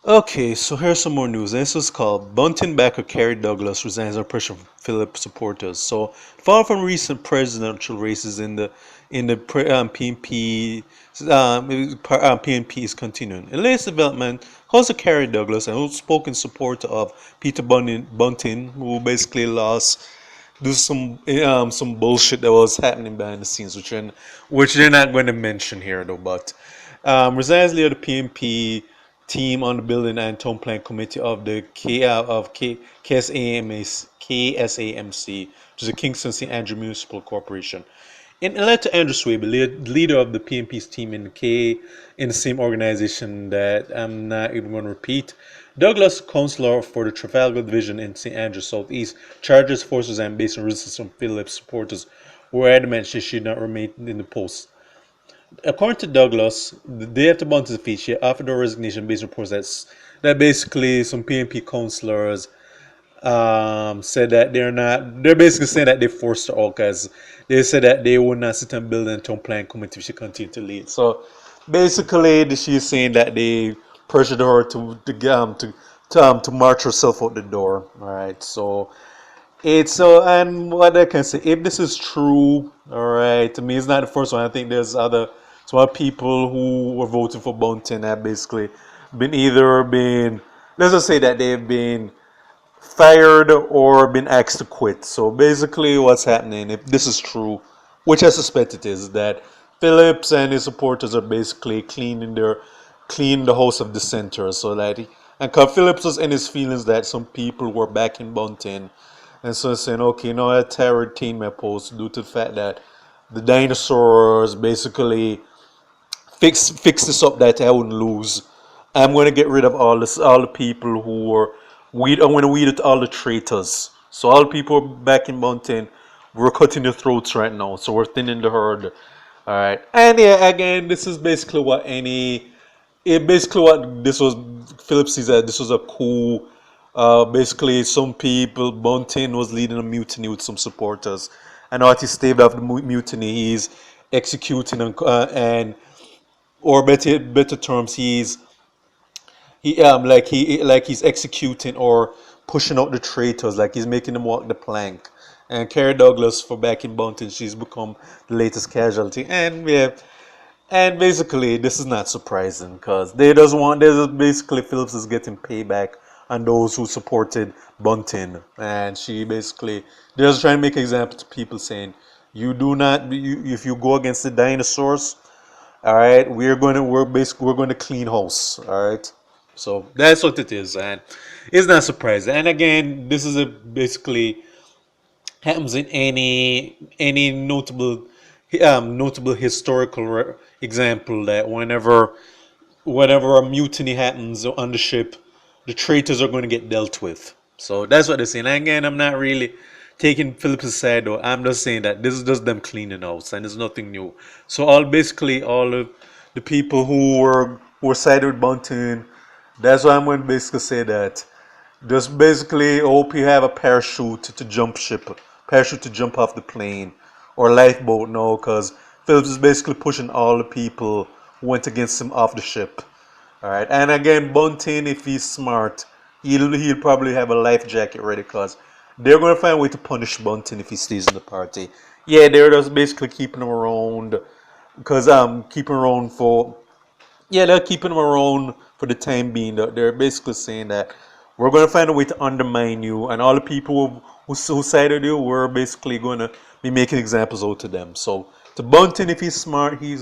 Okay, so here's some more news. This is called Bunting backer Kari Douglas resigns on pressure from Phillips supporters. So, far from recent presidential races in the PNP, PNP is continuing. In latest development, host of Kari Douglas, an outspoken supporter of Peter Bunting, who basically lost do some bullshit that was happening behind the scenes, which they're not going to mention here though. But resigns leader of the PNP team on the Building and Town Plan Committee of the KSAMC, which is the Kingston St. Andrew Municipal Corporation. In a letter to Andrew Swaby, leader of the PNP's team in the same organization that I'm not even going to repeat, Douglas, councillor for the Trafalgar Division in St. Andrews Southeast, charges forces and based on resistance from Phillips supporters were adamant she should not remain in the post. According to Douglas, the day after Bunting's defeat, she offered her resignation based on reports that basically some PNP councillors said that they're basically saying that they forced her out because they said that they would not sit and build a town plan committee if she continued to lead. So basically, she's saying that they pressured her to march herself out the door. All right, so it's so, and what I can say, if this is true, all right, to me, it's not the first one. I think there's some other people who were voting for Bunting have basically been, let's just say that they've been fired or been asked to quit. So basically, what's happening, if this is true, which I suspect it is, that Phillips and his supporters are basically cleaning the house of dissenters. So that and because Phillips was in his feelings that some people were backing Bunting, and so saying, okay, you know, I retain my post due to the fact that the dinosaurs basically fix this up that I wouldn't lose. I'm going to get rid of all the people who were weed. I'm going to weed out all the traitors. So all the people back in Mountain, we're cutting their throats right now. So we're thinning the herd. All right, and yeah, again, this is basically what this was. Phillips said this was a coup. Basically, some people, Bunting was leading a mutiny with some supporters, and what he staved off the mutiny, he's executing and or better terms, he's executing or pushing out the traitors, like he's making them walk the plank. And Kari Douglas for back in Bunting, she's become the latest casualty. And yeah, and basically this is not surprising because there's basically Phillips is getting payback on those who supported Bunting, and she basically they're just trying to make an example to people saying if you go against the dinosaurs, all right, we're going to clean house. All right, so that's what it is, and it's not surprising. And again, this is a basically happens in any notable historical example that whenever a mutiny happens on the ship, the traitors are going to get dealt with. So that's what they're saying. And again, I'm not really taking Phillips' side though. I'm just saying that this is just them cleaning house and there's nothing new. So all of the people who were sided with Bunting, that's why I'm going to basically say that just basically hope you have a parachute to jump off the plane or lifeboat now, because Phillips is basically pushing all the people who went against him off the ship. All right, and again, Bunting, if he's smart, he'll probably have a life jacket ready, because they're going to find a way to punish Bunting if he stays in the party. Yeah, they're just basically keeping him around because keeping around for yeah, they're keeping him around for the time being. They're basically saying that we're going to find a way to undermine you, and all the people who sided you, we're basically going to be making examples out to them. So to Bunting, if he's smart, he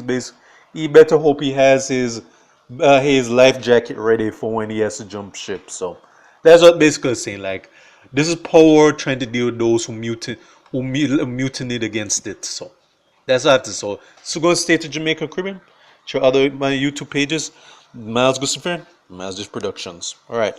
better hope he has his life jacket ready for when he has to jump ship. So that's what basically saying. Like, this is power trying to deal with those mutinied against it. So that's what I have to say. So go and stay to Jamaica Caribbean. Check other my YouTube pages. Miles Gustafson, Miles Productions. All right.